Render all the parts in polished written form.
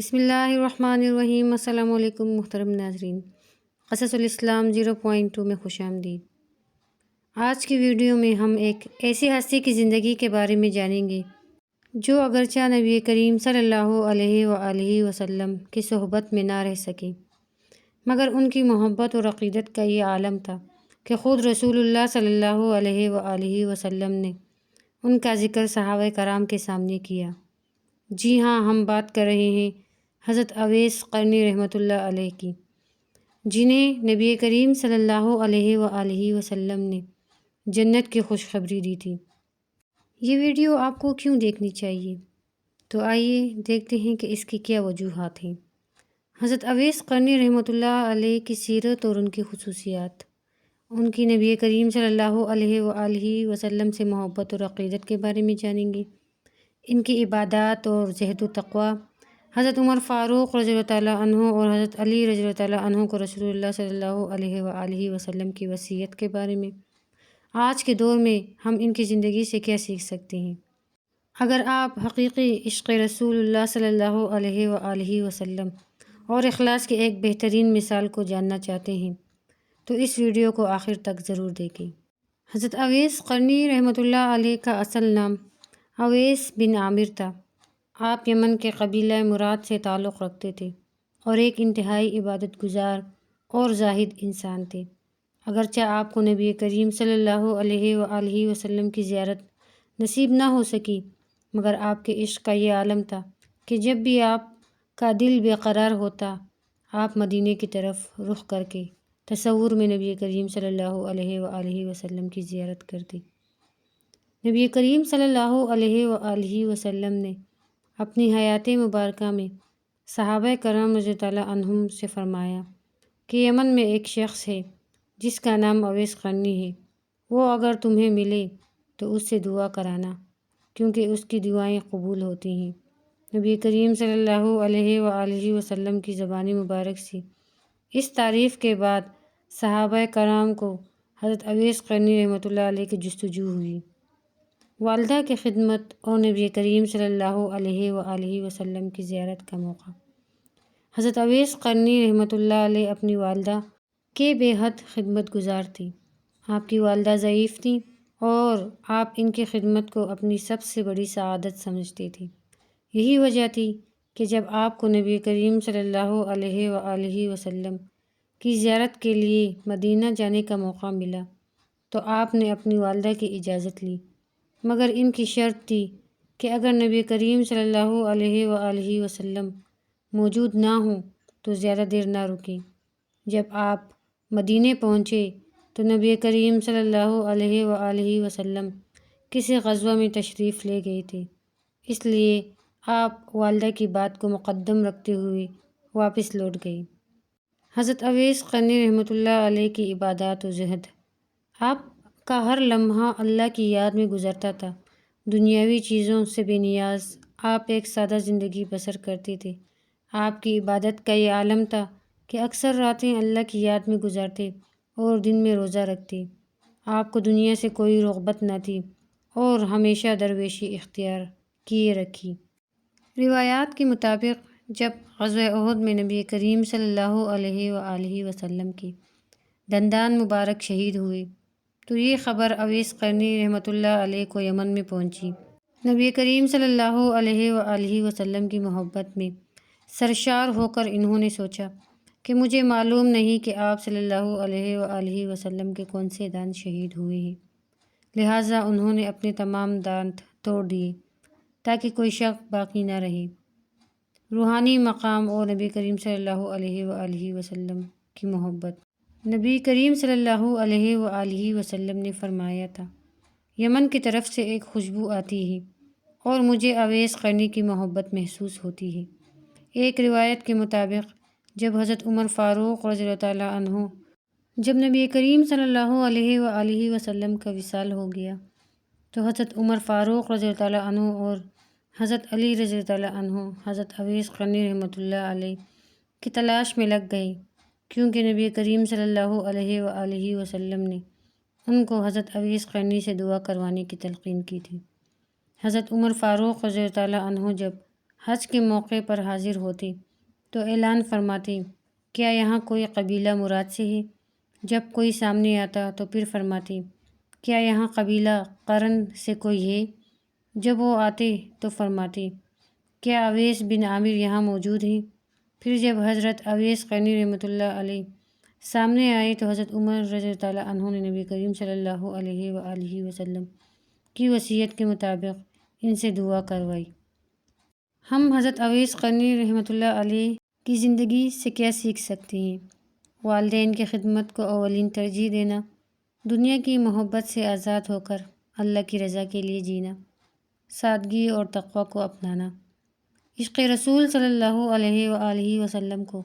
بسم اللہ الرحمن الرحیم۔ السلام علیکم محترم ناظرین، قصص الاسلام 0.2 میں خوش آمدید۔ آج کی ویڈیو میں ہم ایک ایسی ہستی کی زندگی کے بارے میں جانیں گے جو اگرچہ نبی کریم صلی اللہ علیہ وآلہ وسلم کی صحبت میں نہ رہ سکے، مگر ان کی محبت اور عقیدت کا یہ عالم تھا کہ خود رسول اللہ صلی اللہ علیہ وآلہ وسلم نے ان کا ذکر صحابہ کرام کے سامنے کیا۔ جی ہاں، ہم بات کر رہے ہیں حضرت اویس قرنی رحمۃ اللہ علیہ کی، جنہیں نبی کریم صلی اللہ علیہ وآلہ وسلم نے جنت کی خوشخبری دی تھی۔ یہ ویڈیو آپ کو کیوں دیکھنی چاہیے؟ تو آئیے دیکھتے ہیں کہ اس کی کیا وجوہات ہیں۔ حضرت اویس قرنی رحمۃ اللہ علیہ کی سیرت اور ان کی خصوصیات، ان کی نبی کریم صلی اللہ علیہ وآلہ وسلم سے محبت اور عقیدت کے بارے میں جانیں گے، ان کی عبادات اور زہد و تقویٰ، حضرت عمر فاروق رضی اللہ تعالیٰ عنہ اور حضرت علی رضی اللہ تعالیٰ عنہ کو رسول اللہ صلی اللہ علیہ وآلہ وسلم کی وصیت کے بارے میں، آج کے دور میں ہم ان کی زندگی سے کیا سیکھ سکتے ہیں۔ اگر آپ حقیقی عشق رسول اللہ صلی اللہ علیہ وآلہ وسلم اور اخلاص کی ایک بہترین مثال کو جاننا چاہتے ہیں تو اس ویڈیو کو آخر تک ضرور دیکھیں۔ حضرت اویس قرنی رحمۃ اللہ علیہ کا اصل نام اویس بن عامر تھا۔ آپ یمن کے قبیلہ مراد سے تعلق رکھتے تھے اور ایک انتہائی عبادت گزار اور زاہد انسان تھے۔ اگرچہ آپ کو نبی کریم صلی اللہ علیہ وآلہ وسلم کی زیارت نصیب نہ ہو سکی، مگر آپ کے عشق کا یہ عالم تھا کہ جب بھی آپ کا دل بے قرار ہوتا، آپ مدینے کی طرف رخ کر کے تصور میں نبی کریم صلی اللہ علیہ وآلہ وسلم کی زیارت کرتے۔ نبی کریم صلی اللہ علیہ وآلہ وسلم نے اپنی حیات مبارکہ میں صحابہ کرام رضی اللہ عنہم سے فرمایا کہ یمن میں ایک شخص ہے جس کا نام اویس قرنی ہے، وہ اگر تمہیں ملے تو اس سے دعا کرانا، کیونکہ اس کی دعائیں قبول ہوتی ہیں۔ نبی کریم صلی اللہ علیہ وآلہ وسلم کی زبان مبارک سے اس تعریف کے بعد صحابہ کرام کو حضرت اویس قرنی رحمۃ اللہ علیہ کی جستجو ہوئی۔ والدہ کی خدمت اور نبی کریم صلی اللہ علیہ وآلہ وسلم کی زیارت کا موقع۔ حضرت اویس قرنی رحمۃ اللہ علیہ اپنی والدہ کے بے حد خدمت گزار تھی۔ آپ کی والدہ ضعیف تھیں اور آپ ان کی خدمت کو اپنی سب سے بڑی سعادت سمجھتے تھے۔ یہی وجہ تھی کہ جب آپ کو نبی کریم صلی اللہ علیہ وآلہ وسلم کی زیارت کے لیے مدینہ جانے کا موقع ملا تو آپ نے اپنی والدہ کی اجازت لی، مگر ان کی شرط تھی کہ اگر نبی کریم صلی اللہ علیہ وآلہ وسلم موجود نہ ہوں تو زیادہ دیر نہ رکیں۔ جب آپ مدینے پہنچے تو نبی کریم صلی اللہ علیہ وآلہ وسلم کسی غزوہ میں تشریف لے گئے تھے، اس لیے آپ والدہ کی بات کو مقدم رکھتے ہوئے واپس لوٹ گئے۔ حضرت اویس قرنی رحمۃ اللہ علیہ کی عبادات و زہد، آپ کا ہر لمحہ اللہ کی یاد میں گزرتا تھا۔ دنیاوی چیزوں سے بے نیاز آپ ایک سادہ زندگی بسر کرتے تھے۔ آپ کی عبادت کا یہ عالم تھا کہ اکثر راتیں اللہ کی یاد میں گزارتے اور دن میں روزہ رکھتے۔ آپ کو دنیا سے کوئی رغبت نہ تھی اور ہمیشہ درویشی اختیار کیے رکھی۔ روایات کے مطابق جب غزوہ احد میں نبی کریم صلی اللہ علیہ وآلہ وسلم کے دندان مبارک شہید ہوئے تو یہ خبر اویس قرنی رحمۃ اللہ علیہ کو یمن میں پہنچی۔ نبی کریم صلی اللہ علیہ وآلہ وسلم کی محبت میں سرشار ہو کر انہوں نے سوچا کہ مجھے معلوم نہیں کہ آپ صلی اللہ علیہ وآلہ وسلم کے کون سے دانت شہید ہوئے ہیں، لہٰذا انہوں نے اپنے تمام دانت توڑ دیے تاکہ کوئی شک باقی نہ رہے۔ روحانی مقام اور نبی کریم صلی اللہ علیہ وآلہ وسلم کی محبت۔ نبی کریم صلی اللہ علیہ وآلہ وسلم نے فرمایا تھا، یمن کی طرف سے ایک خوشبو آتی ہے اور مجھے اویس قرنی کی محبت محسوس ہوتی ہے۔ ایک روایت کے مطابق جب حضرت عمر فاروق رضی اللہ تعالیٰ عنہ جب نبی کریم صلی اللہ علیہ وآلہ وسلم کا وصال ہو گیا تو حضرت عمر فاروق رضی اللہ تعالیٰ عنہ اور حضرت علی رضی اللہ تعالیٰ عنہ حضرت اویس قرنی رحمۃ اللہ علیہ کی تلاش میں لگ گئے، کیونکہ نبی کریم صلی اللہ علیہ وآلہ وسلم نے ان کو حضرت اویس قرنی سے دعا کروانے کی تلقین کی تھی۔ حضرت عمر فاروق رضی اللہ تعالیٰ عنہ جب حج کے موقع پر حاضر ہوتے تو اعلان فرماتے، کیا یہاں کوئی قبیلہ مراد سے ہے؟ جب کوئی سامنے آتا تو پھر فرماتے، کیا یہاں قبیلہ قرن سے کوئی ہے؟ جب وہ آتے تو فرماتے، کیا اویس بن عامر یہاں موجود ہیں؟ پھر جب حضرت اویس قرنی رحمۃ اللہ علیہ سامنے آئے تو حضرت عمر رضی اللہ تعالیٰ عنہ نے نبی کریم صلی اللہ علیہ وآلہ وسلم کی وصیت کے مطابق ان سے دعا کروائی۔ ہم حضرت اویس قرنی رحمۃ اللہ علیہ کی زندگی سے کیا سیکھ سکتے ہیں؟ والدین کی خدمت کو اولین ترجیح دینا، دنیا کی محبت سے آزاد ہو کر اللہ کی رضا کے لیے جینا، سادگی اور تقوی کو اپنانا، عشق رسول صلی اللہ علیہ وآلہ وسلم کو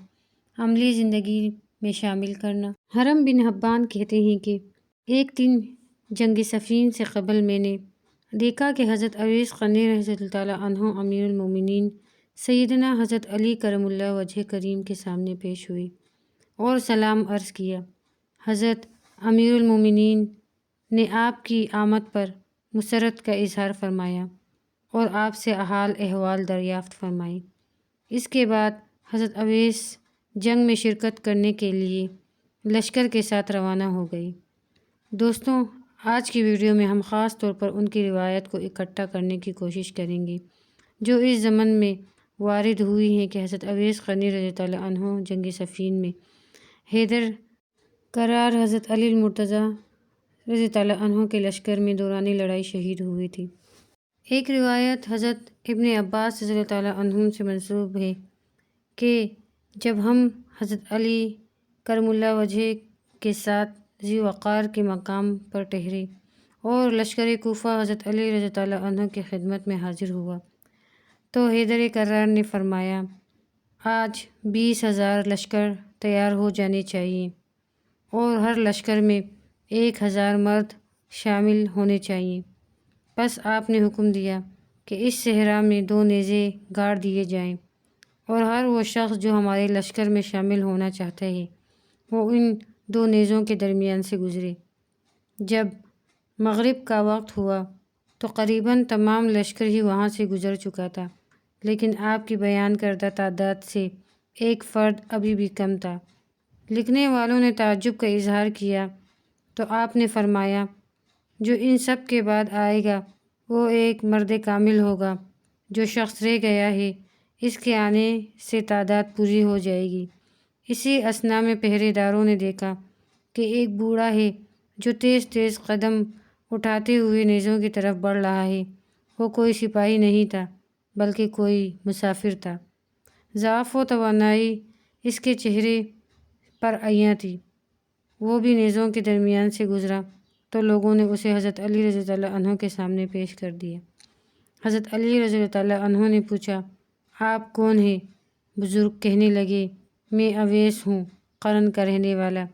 عملی زندگی میں شامل کرنا۔ حرم بن حبان کہتے ہیں کہ ایک دن جنگ صفین سے قبل میں نے دیکھا کہ حضرت اویس قرنی رضی اللہ تعالیٰ عنہ امیر المومنین سیدنا حضرت علی کرم اللہ وجہ کریم کے سامنے پیش ہوئے اور سلام عرض کیا۔ حضرت امیر المومنین نے آپ کی آمد پر مسرت کا اظہار فرمایا اور آپ سے حال احوال دریافت فرمائی۔ اس کے بعد حضرت اویس جنگ میں شرکت کرنے کے لیے لشکر کے ساتھ روانہ ہو گئی۔ دوستوں، آج کی ویڈیو میں ہم خاص طور پر ان کی روایت کو اکٹھا کرنے کی کوشش کریں گے جو اس ضمن میں وارد ہوئی ہیں کہ حضرت اویس قرنی رضی اللہ عنہ جنگ صفین میں حیدر قرار حضرت علی المرتضیٰ رضی اللہ عنہ کے لشکر میں دوران لڑائی شہید ہوئی تھی۔ ایک روایت حضرت ابن عباس رضی اللہ عنہ سے منسوب ہے کہ جب ہم حضرت علی کرم اللہ وجہ کے ساتھ ذی وقار کے مقام پر ٹھہرے اور لشکر کوفہ حضرت علی رضی اللہ عنہ کی خدمت میں حاضر ہوا تو حیدر قرار نے فرمایا، آج 20,000 لشکر تیار ہو جانے چاہیے اور ہر لشکر میں 1,000 مرد شامل ہونے چاہیے۔ بس آپ نے حکم دیا کہ اس صحرا میں 2 نیزے گاڑ دیے جائیں اور ہر وہ شخص جو ہمارے لشکر میں شامل ہونا چاہتا ہے وہ ان 2 نیزوں کے درمیان سے گزرے۔ جب مغرب کا وقت ہوا تو قریباً تمام لشکر ہی وہاں سے گزر چکا تھا، لیکن آپ کی بیان کردہ تعداد سے ایک فرد ابھی بھی کم تھا۔ لکھنے والوں نے تعجب کا اظہار کیا تو آپ نے فرمایا، جو ان سب کے بعد آئے گا وہ ایک مرد کامل ہوگا، جو شخص رہ گیا ہے اس کے آنے سے تعداد پوری ہو جائے گی۔ اسی اثنا میں پہرے داروں نے دیکھا کہ ایک بوڑھا ہے جو تیز تیز قدم اٹھاتے ہوئے نیزوں کی طرف بڑھ رہا ہے۔ وہ کوئی سپاہی نہیں تھا بلکہ کوئی مسافر تھا۔ ضعف و توانائی اس کے چہرے پر عیاں تھی۔ وہ بھی نیزوں کے درمیان سے گزرا تو لوگوں نے اسے حضرت علی رضی اللہ عنہ کے سامنے پیش کر دیا۔ حضرت علی رضی اللہ عنہ نے پوچھا، آپ کون ہیں؟ بزرگ کہنے لگے، میں اویس ہوں، قرن کا رہنے والا۔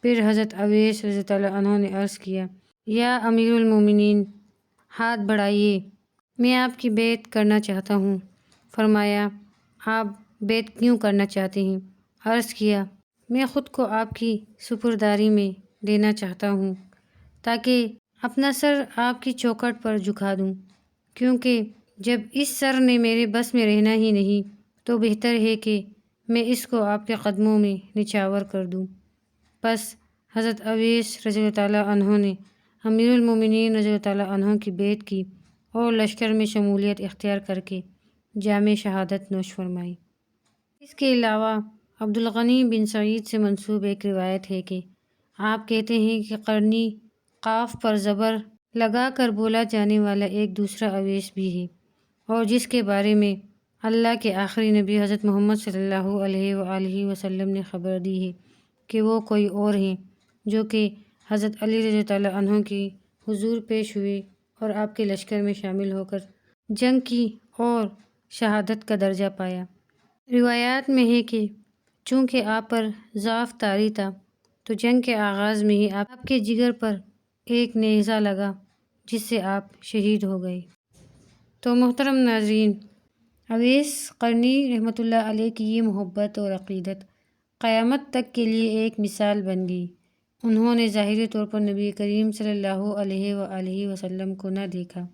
پھر حضرت اویس رضی اللہ عنہ نے عرض کیا، یا امیر المومنین، ہاتھ بڑھائیے، میں آپ کی بیعت کرنا چاہتا ہوں۔ فرمایا، آپ بیعت کیوں کرنا چاہتے ہیں؟ عرض کیا، میں خود کو آپ کی سپرداری میں دینا چاہتا ہوں تاکہ اپنا سر آپ کی چوکھٹ پر جھکا دوں، کیونکہ جب اس سر نے میرے بس میں رہنا ہی نہیں تو بہتر ہے کہ میں اس کو آپ کے قدموں میں نچھاور کر دوں۔ بس حضرت اویس رضی اللہ عنہ نے امیر المومنین رضی اللہ عنہ کی بیعت کی اور لشکر میں شمولیت اختیار کر کے جام شہادت نوش فرمائی۔ اس کے علاوہ عبدالغنی بن سعید سے منسوب ایک روایت ہے کہ آپ کہتے ہیں کہ قرنی قاف پر زبر لگا کر بولا جانے والا ایک دوسرا اویس بھی ہے، اور جس کے بارے میں اللہ کے آخری نبی حضرت محمد صلی اللہ علیہ وآلہ وسلم نے خبر دی ہے کہ وہ کوئی اور ہیں جو کہ حضرت علی رضی اللہ عنہ کی حضور پیش ہوئے اور آپ کے لشکر میں شامل ہو کر جنگ کی اور شہادت کا درجہ پایا۔ روایات میں ہے کہ چونکہ آپ پر ضعف طاری تھا تو جنگ کے آغاز میں ہی آپ کے جگر پر ایک نیزہ لگا جس سے آپ شہید ہو گئے۔ تو محترم ناظرین، اویس قرنی رحمۃ اللہ علیہ کی یہ محبت اور عقیدت قیامت تک کے لیے ایک مثال بن گئی۔ انہوں نے ظاہری طور پر نبی کریم صلی اللہ علیہ وآلہ وسلم کو نہ دیکھا،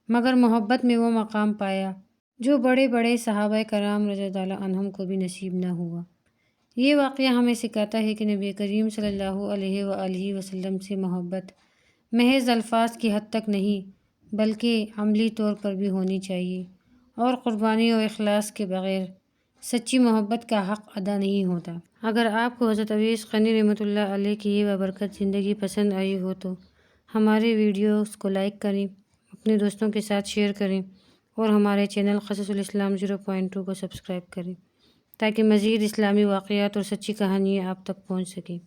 مگر محبت میں وہ مقام پایا جو بڑے بڑے صحابہ کرام رضی اللہ عنہم کو بھی نصیب نہ ہوا۔ یہ واقعہ ہمیں سکھاتا ہے کہ نبی کریم صلی اللہ علیہ وآلہ وسلم سے محبت محض الفاظ کی حد تک نہیں بلکہ عملی طور پر بھی ہونی چاہیے، اور قربانی اور اخلاص کے بغیر سچی محبت کا حق ادا نہیں ہوتا۔ اگر آپ کو حضرت اویس قرنی رحمۃ اللہ علیہ کی یہ بابرکت زندگی پسند آئی ہو تو ہمارے ویڈیوز کو لائک کریں، اپنے دوستوں کے ساتھ شیئر کریں اور ہمارے چینل قصص الاسلام 0.2 کو سبسکرائب کریں تاکہ مزید اسلامی واقعات اور سچی کہانیاں آپ تک پہنچ سکیں۔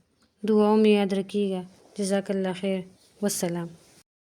دعاؤں میں یاد رکھیے گا۔ جزاک اللہ خیر، والسلام۔